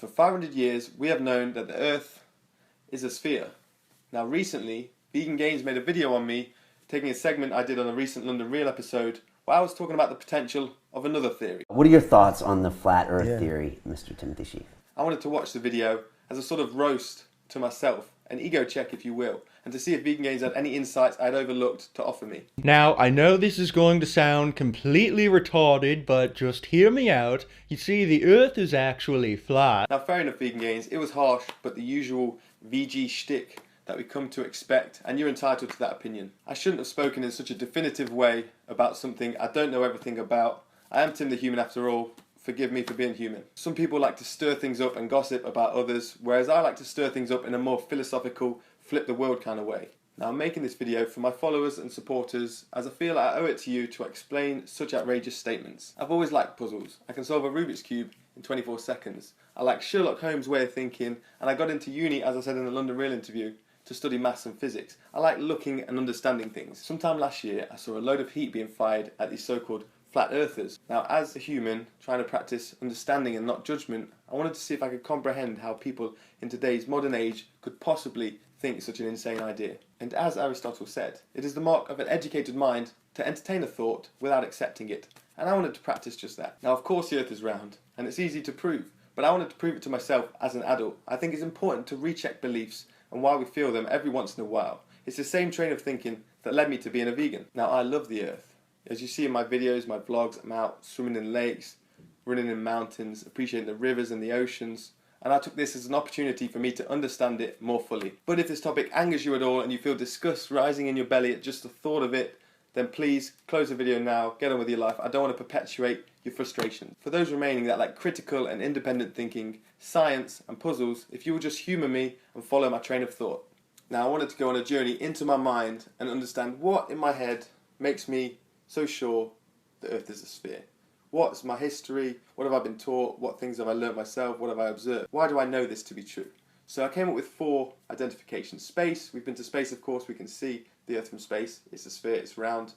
For 500 years, we have known that the Earth is a sphere. Now recently, Vegan Gains made a video on me, taking a segment I did on a recent London Real episode, where I was talking about the potential of another theory. What are your thoughts on the flat Earth theory, Mr. Timothy Sheaf? I wanted to watch the video as a sort of roast to myself, an ego check if you will, and to see if Vegan Gains had any insights I had overlooked to offer me. Now, I know this is going to sound completely retarded, but just hear me out. You see, the Earth is actually flat. Now fair enough, Vegan Gains, it was harsh, but the usual VG shtick that we come to expect, and you're entitled to that opinion. I shouldn't have spoken in such a definitive way about something I don't know everything about. I am Tim the Human after all. Forgive me for being human. Some people like to stir things up and gossip about others, whereas I like to stir things up in a more philosophical, flip the world kind of way. Now I'm making this video for my followers and supporters as I feel I owe it to you to explain such outrageous statements. I've always liked puzzles. I can solve a Rubik's Cube in 24 seconds. I like Sherlock Holmes' way of thinking, and I got into uni, as I said in the London Real interview, to study maths and physics. I like looking and understanding things. Sometime last year I saw a load of heat being fired at these so-called flat earthers. Now as a human trying to practice understanding and not judgment, I wanted to see if I could comprehend how people in today's modern age could possibly think such an insane idea. And as Aristotle said, it is the mark of an educated mind to entertain a thought without accepting it. And I wanted to practice just that. Now of course the earth is round, and it's easy to prove, but I wanted to prove it to myself as an adult. I think it's important to recheck beliefs and why we feel them every once in a while. It's the same train of thinking that led me to being a vegan. Now I love the earth. As you see in my videos, my vlogs, I'm out swimming in lakes, running in mountains, appreciating the rivers and the oceans, and I took this as an opportunity for me to understand it more fully. But if this topic angers you at all and you feel disgust rising in your belly at just the thought of it, then please close the video now, get on with your life. I don't want to perpetuate your frustration. For those remaining that like critical and independent thinking, science and puzzles, if you will just humour me and follow my train of thought. Now I wanted to go on a journey into my mind and understand what in my head makes me so sure the Earth is a sphere. What's my history? What have I been taught? What things have I learnt myself? What have I observed? Why do I know this to be true? So I came up with 4 identifications. Space, we've been to space of course, we can see the Earth from space. It's a sphere, it's round.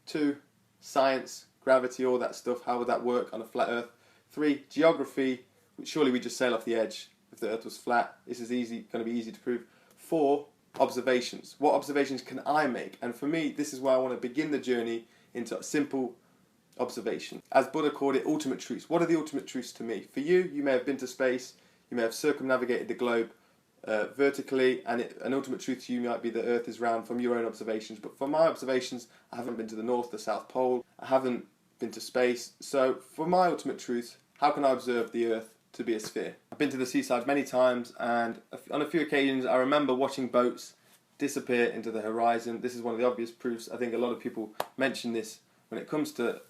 2, science, gravity, all that stuff. How would that work on a flat Earth? 3, geography, surely we just sail off the edge if the Earth was flat. This is going to be easy to prove. 4, observations. What observations can I make? And for me, this is where I want to begin the journey into simple observation. As Buddha called it, ultimate truths. What are the ultimate truths to me? For you, you may have been to space, you may have circumnavigated the globe vertically, and an ultimate truth to you might be the Earth is round from your own observations. But for my observations, I haven't been to the North, the South Pole, I haven't been to space. So for my ultimate truth, how can I observe the Earth to be a sphere? I've been to the seaside many times, and on a few occasions I remember watching boats disappear into the horizon. This is one of the obvious proofs. I think a lot of people mention this when it comes to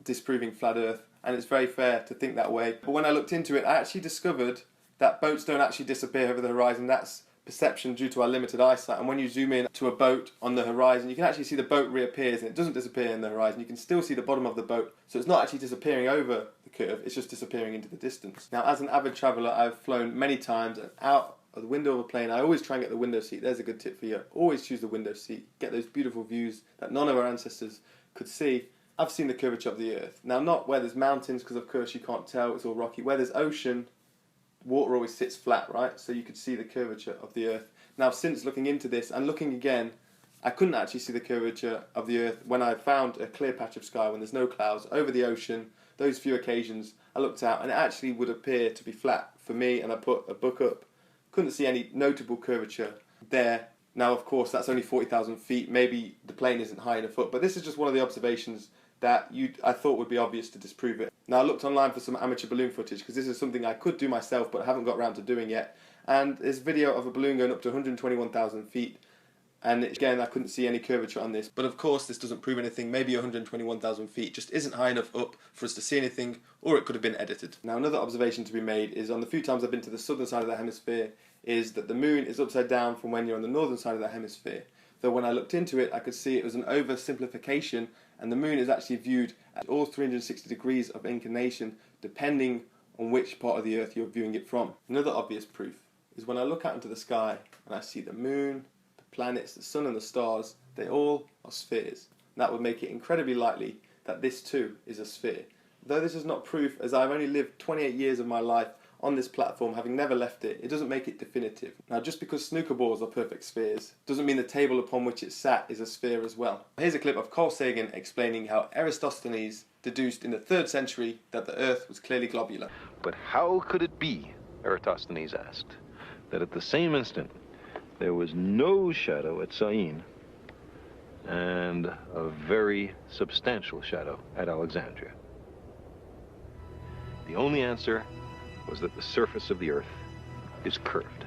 disproving flat Earth, and it's very fair to think that way. But when I looked into it, I actually discovered that boats don't actually disappear over the horizon. That's perception due to our limited eyesight. And when you zoom in to a boat on the horizon, you can actually see the boat reappears, and it doesn't disappear in the horizon. You can still see the bottom of the boat. So it's not actually disappearing over the curve, it's just disappearing into the distance. Now as an avid traveller, I've flown many times, and out of the window of a plane, I always try and get the window seat. There's a good tip for you. Always choose the window seat. Get those beautiful views that none of our ancestors could see. I've seen the curvature of the Earth. Now not where there's mountains, because of course you can't tell, it's all rocky. Where there's ocean, water always sits flat, right? So you could see the curvature of the Earth. Now since looking into this and looking again, I couldn't actually see the curvature of the Earth when I found a clear patch of sky when there's no clouds over the ocean. Those few occasions I looked out and it actually would appear to be flat for me, and I put a book up. Couldn't see any notable curvature there. Now of course that's only 40,000 feet, maybe the plane isn't high enough up, but this is just one of the observations that I thought would be obvious to disprove it. Now I looked online for some amateur balloon footage, because this is something I could do myself but I haven't got around to doing yet, and there's video of a balloon going up to 121,000 feet, and again I couldn't see any curvature on this. But of course this doesn't prove anything. Maybe 121,000 feet just isn't high enough up for us to see anything, or it could have been edited. Now another observation to be made is on the few times I've been to the southern side of the hemisphere, is that the moon is upside down from when you're on the northern side of the hemisphere. Though when I looked into it, I could see it was an oversimplification, and the moon is actually viewed at all 360 degrees of inclination, depending on which part of the Earth you're viewing it from. Another obvious proof is when I look out into the sky and I see the moon, the planets, the sun and the stars, they all are spheres. That would make it incredibly likely that this too is a sphere. Though this is not proof, as I've only lived 28 years of my life on this platform, having never left it, it doesn't make it definitive. Now, just because snooker balls are perfect spheres doesn't mean the table upon which it sat is a sphere as well. Here's a clip of Carl Sagan explaining how Eratosthenes deduced in the 3rd century that the Earth was clearly globular. But how could it be, Eratosthenes asked, that at the same instant there was no shadow at Syene and a very substantial shadow at Alexandria? The only answer was that the surface of the Earth is curved.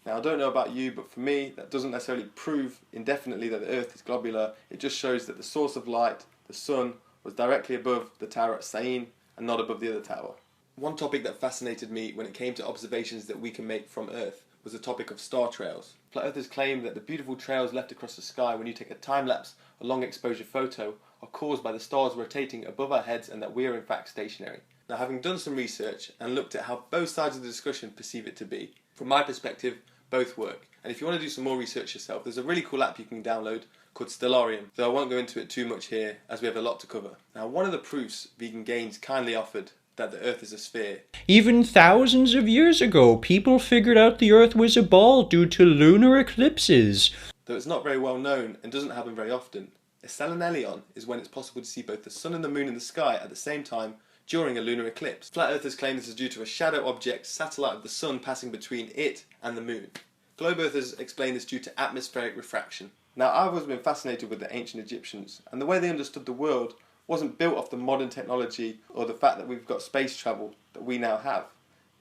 Now, I don't know about you, but for me, that doesn't necessarily prove indefinitely that the Earth is globular. It just shows that the source of light, the sun, was directly above the tower at Syene and not above the other tower. One topic that fascinated me when it came to observations that we can make from Earth was the topic of star trails. Flat earthers claim that the beautiful trails left across the sky when you take a time-lapse or long-exposure photo are caused by the stars rotating above our heads and that we are in fact stationary. Now, having done some research and looked at how both sides of the discussion perceive it to be, from my perspective, both work. And if you want to do some more research yourself, there's a really cool app you can download called Stellarium, though I won't go into it too much here as we have a lot to cover. Now, one of the proofs Vegan Gains kindly offered that the Earth is a sphere. Even thousands of years ago, people figured out the Earth was a ball due to lunar eclipses. Though it's not very well known and doesn't happen very often, a selenelion is when it's possible to see both the sun and the moon in the sky at the same time during a lunar eclipse. Flat earthers claim this is due to a shadow object, satellite of the sun, passing between it and the moon. Globe earthers explain this due to atmospheric refraction. Now, I've always been fascinated with the ancient Egyptians, and the way they understood the world wasn't built off the modern technology or the fact that we've got space travel that we now have.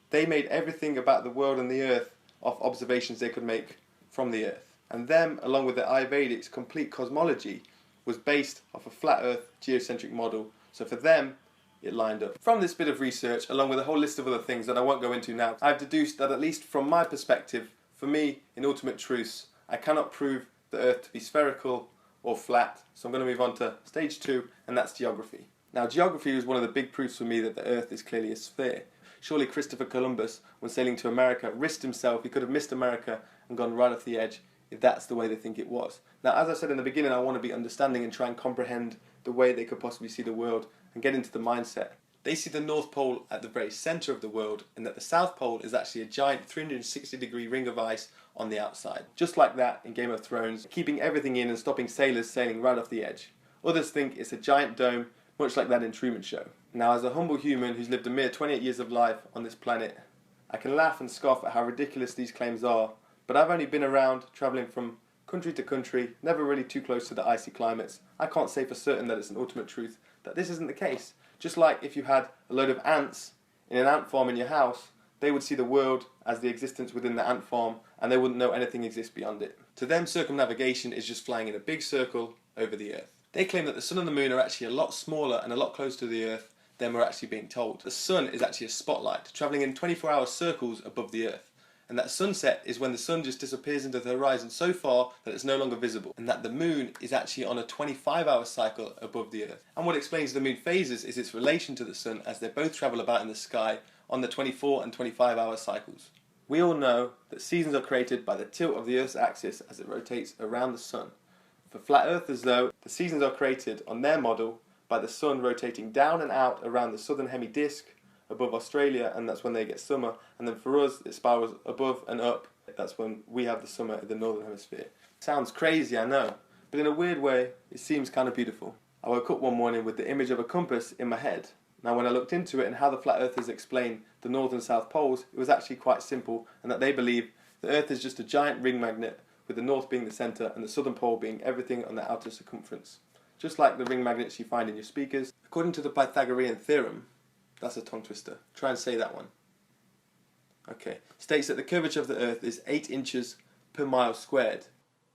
They made everything about the world and the Earth off observations they could make from the Earth. And them, along with the Ayurvedic complete cosmology, was based off a flat Earth geocentric model. So for them, it lined up. From this bit of research, along with a whole list of other things that I won't go into now, I've deduced that at least from my perspective, for me, in Ultimate Truths, I cannot prove the Earth to be spherical or flat. So I'm going to move on to stage 2, and that's geography. Now, geography was one of the big proofs for me that the Earth is clearly a sphere. Surely Christopher Columbus, when sailing to America, risked himself. He could have missed America and gone right off the edge if that's the way they think it was. Now, as I said in the beginning, I want to be understanding and try and comprehend the way they could possibly see the world and get into the mindset. They see the North Pole at the very centre of the world, and that the South Pole is actually a giant 360-degree ring of ice on the outside. Just like that in Game of Thrones, keeping everything in and stopping sailors sailing right off the edge. Others think it's a giant dome, much like that in Truman Show. Now, as a humble human who's lived a mere 28 years of life on this planet, I can laugh and scoff at how ridiculous these claims are, but I've only been around, travelling from country to country, never really too close to the icy climates. I can't say for certain that it's an ultimate truth that this isn't the case. Just like if you had a load of ants in an ant farm in your house, they would see the world as the existence within the ant farm, and they wouldn't know anything exists beyond it. To them, circumnavigation is just flying in a big circle over the Earth. They claim that the sun and the moon are actually a lot smaller and a lot closer to the Earth than we're actually being told. The sun is actually a spotlight, travelling in 24-hour circles above the Earth. And that sunset is when the sun just disappears into the horizon so far that it's no longer visible. And that the moon is actually on a 25-hour cycle above the Earth. And what explains the moon phases is its relation to the sun, as they both travel about in the sky on the 24 and 25-hour cycles. We all know that seasons are created by the tilt of the Earth's axis as it rotates around the sun. For flat earthers though, the seasons are created on their model by the sun rotating down and out around the southern hemidisk above Australia, and that's when they get summer. And then for us, it spirals above and up. That's when we have the summer in the northern hemisphere. Sounds crazy, I know, but in a weird way, it seems kind of beautiful. I woke up one morning with the image of a compass in my head. Now, when I looked into it and how the flat earthers explain the north and south poles, it was actually quite simple, and that they believe the Earth is just a giant ring magnet, with the north being the centre and the southern pole being everything on the outer circumference. Just like the ring magnets you find in your speakers. According to the Pythagorean theorem, that's a tongue twister. Try and say that one. Okay. States that the curvature of the Earth is 8 inches per mile squared.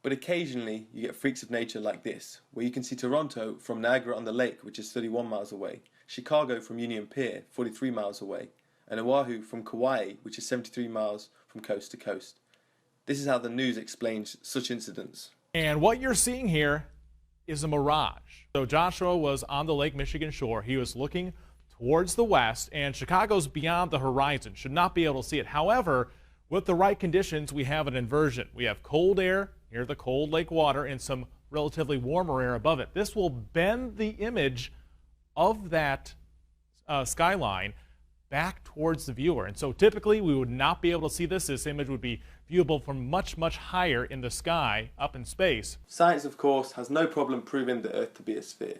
But occasionally you get freaks of nature like this, where you can see Toronto from Niagara-on-the-Lake, which is 31 miles away, Chicago from Union Pier, 43 miles away, and Oahu from Kauai, which is 73 miles from coast to coast. This is how the news explains such incidents. And what you're seeing here is a mirage. So Joshua was on the Lake Michigan shore. He was looking towards the west, and Chicago's beyond the horizon, should not be able to see it. However, with the right conditions, we have an inversion. We have cold air near the cold lake water and some relatively warmer air above it. This will bend the image of that skyline back towards the viewer. And so typically we would not be able to see this. This image would be viewable from much, much higher in the sky, up in space. Science, of course, has no problem proving the Earth to be a sphere.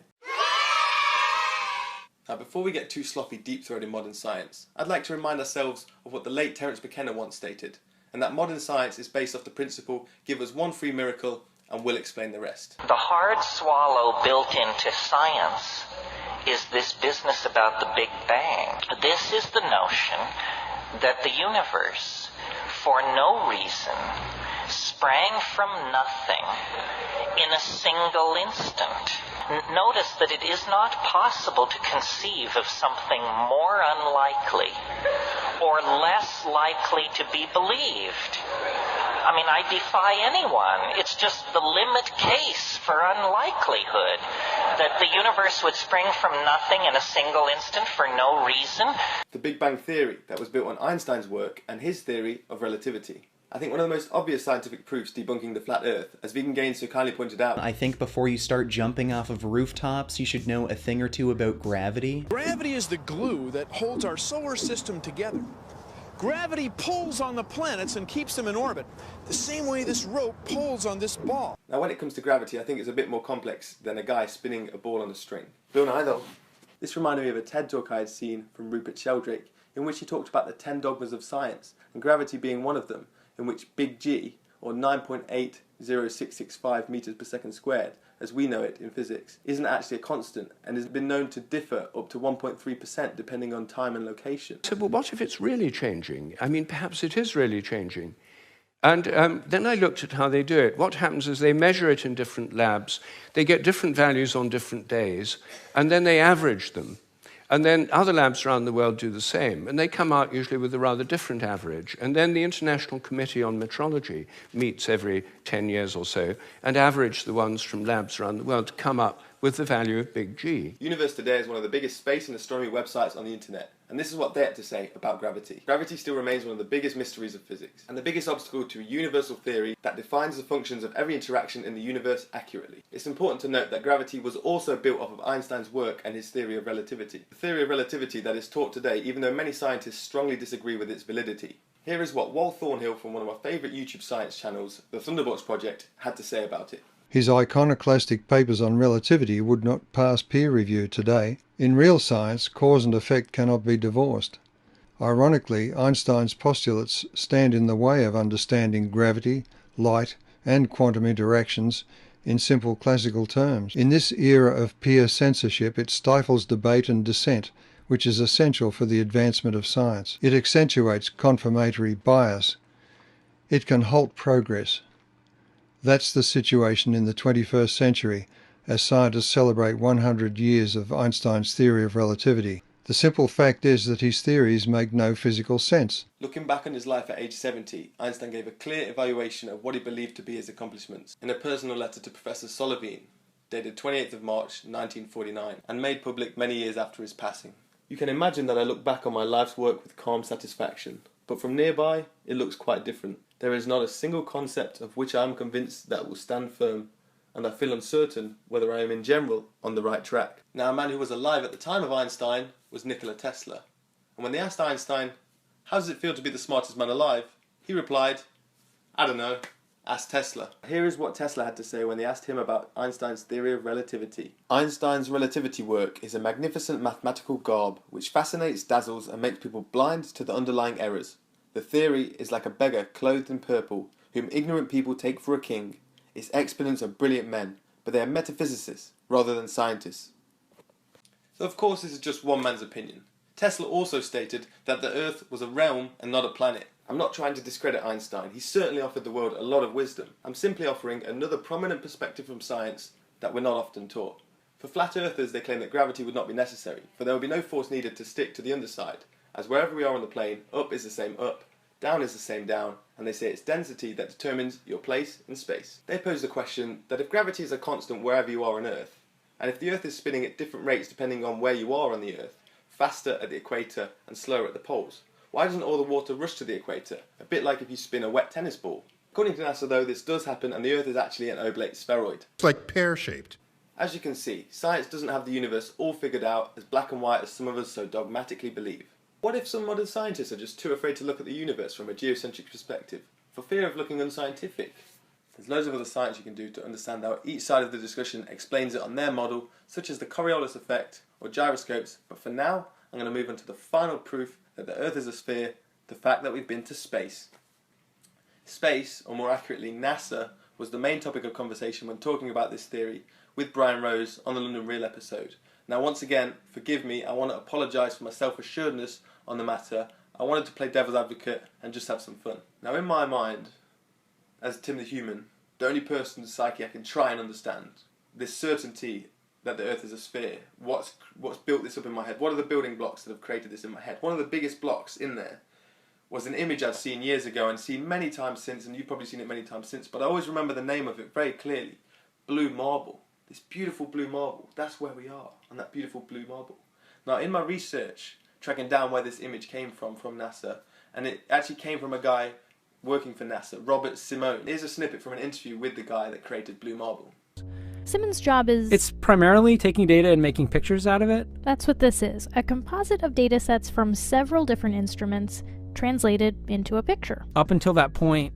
Now, before we get too sloppy deep-throated modern science, I'd like to remind ourselves of what the late Terence McKenna once stated, and that modern science is based off the principle, give us one free miracle and we'll explain the rest. The hard swallow built into science is this business about the Big Bang. This is the notion that the universe, for no reason, sprang from nothing in a single instant. Notice that it is not possible to conceive of something more unlikely or less likely to be believed. I mean, I defy anyone. It's just the limit case for unlikelihood that the universe would spring from nothing in a single instant for no reason. The Big Bang Theory that was built on Einstein's work and his theory of relativity. I think one of the most obvious scientific proofs debunking the flat Earth, as Vegan Gains so kindly pointed out. I think before you start jumping off of rooftops, you should know a thing or two about gravity. Gravity is the glue that holds our solar system together. Gravity pulls on the planets and keeps them in orbit, the same way this rope pulls on this ball. Now, when it comes to gravity, I think it's a bit more complex than a guy spinning a ball on a string. Bill Nye, though. This reminded me of a TED talk I had seen from Rupert Sheldrake, in which he talked about the 10 dogmas of science, and gravity being one of them, in which Big G, or 9.80665 meters per second squared, as we know it in physics, isn't actually a constant and has been known to differ up to 1.3% depending on time and location. So, well, what if it's really changing? I mean, perhaps it is really changing. And then I looked at how they do it. What happens is they measure it in different labs, they get different values on different days, and then they average them. And then other labs around the world do the same, and they come out usually with a rather different average. And then the International Committee on Metrology meets every 10 years or so and average the ones from labs around the world to come up with the value of Big G. Universe Today is one of the biggest space and astronomy websites on the internet, and this is what they had to say about gravity. Gravity still remains one of the biggest mysteries of physics, and the biggest obstacle to a universal theory that defines the functions of every interaction in the universe accurately. It's important to note that gravity was also built off of Einstein's work and his theory of relativity. The theory of relativity that is taught today, even though many scientists strongly disagree with its validity. Here is what Wal Thornhill from one of my favourite YouTube science channels, the Thunderbolts Project, had to say about it. His iconoclastic papers on relativity would not pass peer review today. In real science, cause and effect cannot be divorced. Ironically, Einstein's postulates stand in the way of understanding gravity, light, and quantum interactions in simple classical terms. In this era of peer censorship, it stifles debate and dissent, which is essential for the advancement of science. It accentuates confirmatory bias. It can halt progress. That's the situation in the 21st century as scientists celebrate 100 years of Einstein's theory of relativity. The simple fact is that his theories make no physical sense. Looking back on his life at age 70, Einstein gave a clear evaluation of what he believed to be his accomplishments in a personal letter to Professor Solovine, dated 28th of March 1949, and made public many years after his passing. You can imagine that I look back on my life's work with calm satisfaction, but from nearby, it looks quite different. There is not a single concept of which I am convinced that will stand firm, and I feel uncertain whether I am in general on the right track. Now, a man who was alive at the time of Einstein was Nikola Tesla. And when they asked Einstein, how does it feel to be the smartest man alive? He replied, I don't know, ask Tesla. Here is what Tesla had to say when they asked him about Einstein's theory of relativity. Einstein's relativity work is a magnificent mathematical garb which fascinates, dazzles, and makes people blind to the underlying errors. The theory is like a beggar clothed in purple, whom ignorant people take for a king. Its exponents are brilliant men, but they are metaphysicists rather than scientists. So of course this is just one man's opinion. Tesla also stated that the Earth was a realm and not a planet. I'm not trying to discredit Einstein, he certainly offered the world a lot of wisdom. I'm simply offering another prominent perspective from science that we're not often taught. For flat earthers, they claim that gravity would not be necessary, for there would be no force needed to stick to the underside, as wherever we are on the plane, up is the same up, down is the same down, and they say it's density that determines your place in space. They pose the question that if gravity is a constant wherever you are on Earth, and if the Earth is spinning at different rates depending on where you are on the Earth, faster at the equator and slower at the poles, why doesn't all the water rush to the equator, a bit like if you spin a wet tennis ball? According to NASA though, this does happen and the Earth is actually an oblate spheroid. It's like pear-shaped. As you can see, science doesn't have the universe all figured out as black and white as some of us so dogmatically believe. What if some modern scientists are just too afraid to look at the universe from a geocentric perspective, for fear of looking unscientific? There's loads of other science you can do to understand how each side of the discussion explains it on their model, such as the Coriolis effect or gyroscopes, but for now, I'm going to move on to the final proof that the Earth is a sphere, the fact that we've been to space. Space, or more accurately NASA, was the main topic of conversation when talking about this theory with Brian Rose on the London Real episode. Now once again, forgive me, I want to apologise for my self-assuredness on the matter. I wanted to play devil's advocate and just have some fun. Now in my mind, as Tim the Human, the only person's psyche I can try and understand, this certainty that the Earth is a sphere, what's built this up in my head, what are the building blocks that have created this in my head? One of the biggest blocks in there was an image I'd seen years ago and seen many times since, and you've probably seen it many times since, but I always remember the name of it very clearly. Blue marble. This beautiful blue marble. That's where we are, on that beautiful blue marble. Now in my research, tracking down where this image came from NASA, and it actually came from a guy working for NASA, Robert Simone. Here's a snippet from an interview with the guy that created blue marble. Simon's job is... It's primarily taking data and making pictures out of it. That's what this is, a composite of data sets from several different instruments translated into a picture. Up until that point,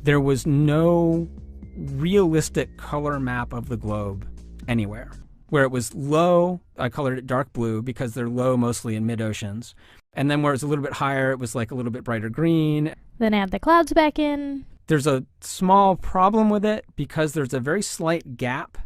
there was no realistic color map of the globe anywhere. Where it was low, I colored it dark blue because they're low mostly in mid-oceans. And then where it was a little bit higher, it was like a little bit brighter green. Then add the clouds back in. There's a small problem with it because there's a very slight gap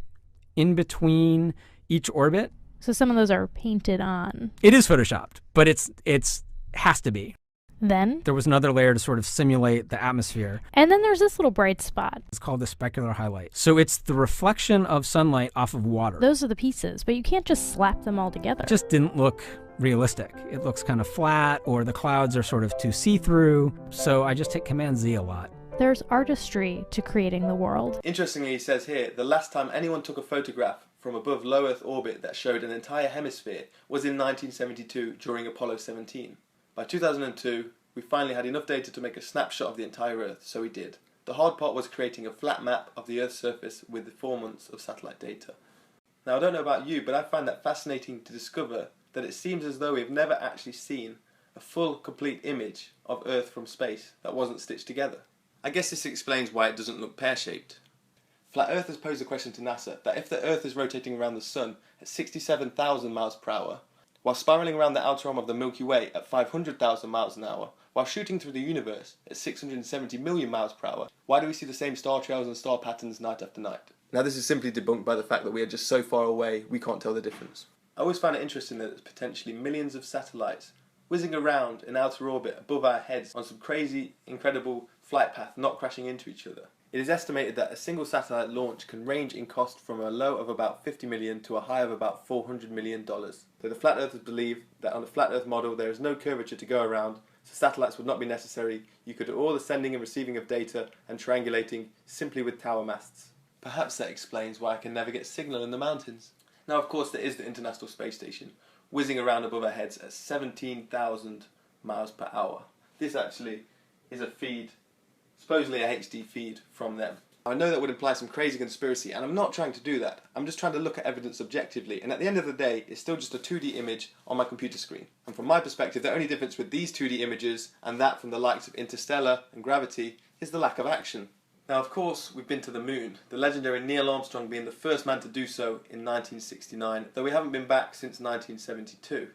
in between each orbit. So some of those are painted on. It is photoshopped, but it's has to be. Then there was another layer to sort of simulate the atmosphere. And then there's this little bright spot. It's called the specular highlight. So it's the reflection of sunlight off of water. Those are the pieces, but you can't just slap them all together. It just didn't look realistic. It looks kind of flat, or the clouds are sort of too see-through. So I just hit Command Z a lot. There's artistry to creating the world. Interestingly, he says here, the last time anyone took a photograph from above low Earth orbit that showed an entire hemisphere was in 1972 during Apollo 17. By 2002, we finally had enough data to make a snapshot of the entire Earth, so we did. The hard part was creating a flat map of the Earth's surface with the 4 months of satellite data. Now I don't know about you, but I find that fascinating to discover that it seems as though we've never actually seen a full, complete image of Earth from space that wasn't stitched together. I guess this explains why it doesn't look pear-shaped. Flat Earthers posed a question to NASA that if the Earth is rotating around the Sun at 67,000 miles per hour, while spiralling around the outer arm of the Milky Way at 500,000 miles an hour, while shooting through the universe at 670 million miles per hour, why do we see the same star trails and star patterns night after night? Now this is simply debunked by the fact that we are just so far away we can't tell the difference. I always find it interesting that there's potentially millions of satellites whizzing around in outer orbit above our heads on some crazy, incredible flight path, not crashing into each other. It is estimated that a single satellite launch can range in cost from a low of about $50 million to a high of about $400 million. Though the Flat Earthers believe that on the Flat Earth model there is no curvature to go around, so satellites would not be necessary. You could do all the sending and receiving of data and triangulating simply with tower masts. Perhaps that explains why I can never get signal in the mountains. Now of course there is the International Space Station, whizzing around above our heads at 17,000 miles per hour. This actually is a feed, supposedly a HD feed from them. I know that would imply some crazy conspiracy, and I'm not trying to do that. I'm just trying to look at evidence objectively, and at the end of the day, it's still just a 2D image on my computer screen. And from my perspective, the only difference with these 2D images and that from the likes of Interstellar and Gravity is the lack of action. Now, of course, we've been to the moon, the legendary Neil Armstrong being the first man to do so in 1969, though we haven't been back since 1972.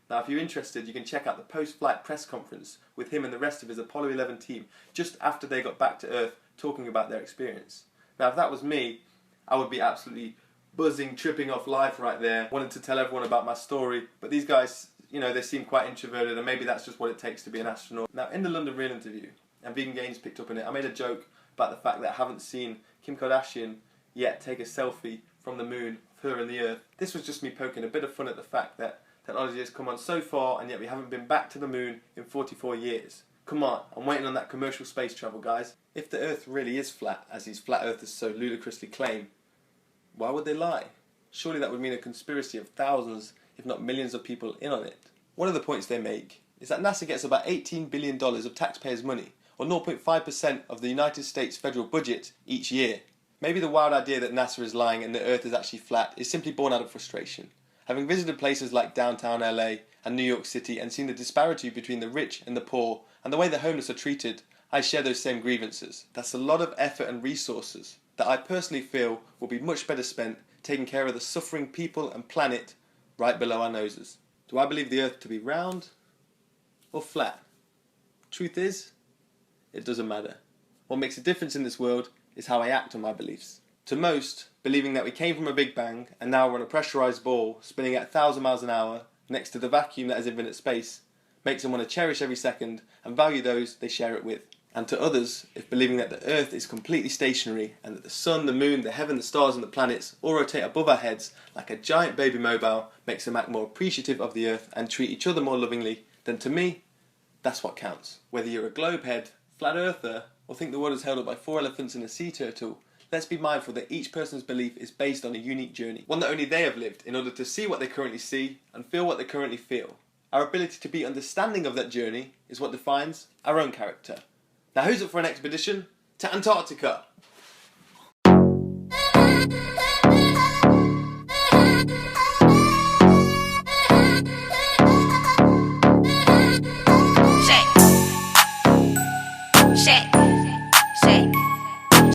Now, if you're interested, you can check out the post-flight press conference with him and the rest of his Apollo 11 team just after they got back to Earth, talking about their experience. Now, if that was me, I would be absolutely buzzing, tripping off life right there, wanting to tell everyone about my story. But these guys, you know, they seem quite introverted, and maybe that's just what it takes to be an astronaut. Now, in the London Real interview, and Vegan Gains picked up on it, I made a joke about the fact that I haven't seen Kim Kardashian yet take a selfie from the moon of her and the Earth. This was just me poking a bit of fun at the fact that technology has come on so far, and yet we haven't been back to the moon in 44 years. Come on, I'm waiting on that commercial space travel, guys. If the Earth really is flat, as these flat earthers so ludicrously claim, why would they lie? Surely that would mean a conspiracy of thousands, if not millions of people in on it. One of the points they make is that NASA gets about $18 billion of taxpayers' money, or 0.5% of the United States federal budget each year. Maybe the wild idea that NASA is lying and the Earth is actually flat is simply born out of frustration. Having visited places like downtown LA and New York City and seen the disparity between the rich and the poor and the way the homeless are treated, I share those same grievances. That's a lot of effort and resources that I personally feel will be much better spent taking care of the suffering people and planet right below our noses. Do I believe the earth to be round or flat? Truth is, it doesn't matter. What makes a difference in this world is how I act on my beliefs. To most, believing that we came from a big bang and now we're on a pressurized ball spinning at 1,000 miles an hour next to the vacuum that is infinite space makes them want to cherish every second and value those they share it with. And to others, if believing that the earth is completely stationary and that the sun, the moon, the heaven, the stars and the planets all rotate above our heads like a giant baby mobile makes them act more appreciative of the earth and treat each other more lovingly, then to me, that's what counts. Whether you're a globe head, flat earther, or think the world is held up by 4 elephants and a sea turtle, let's be mindful that each person's belief is based on a unique journey, one that only they have lived in order to see what they currently see and feel what they currently feel. Our ability to be understanding of that journey is what defines our own character. Now who's up for an expedition to Antarctica?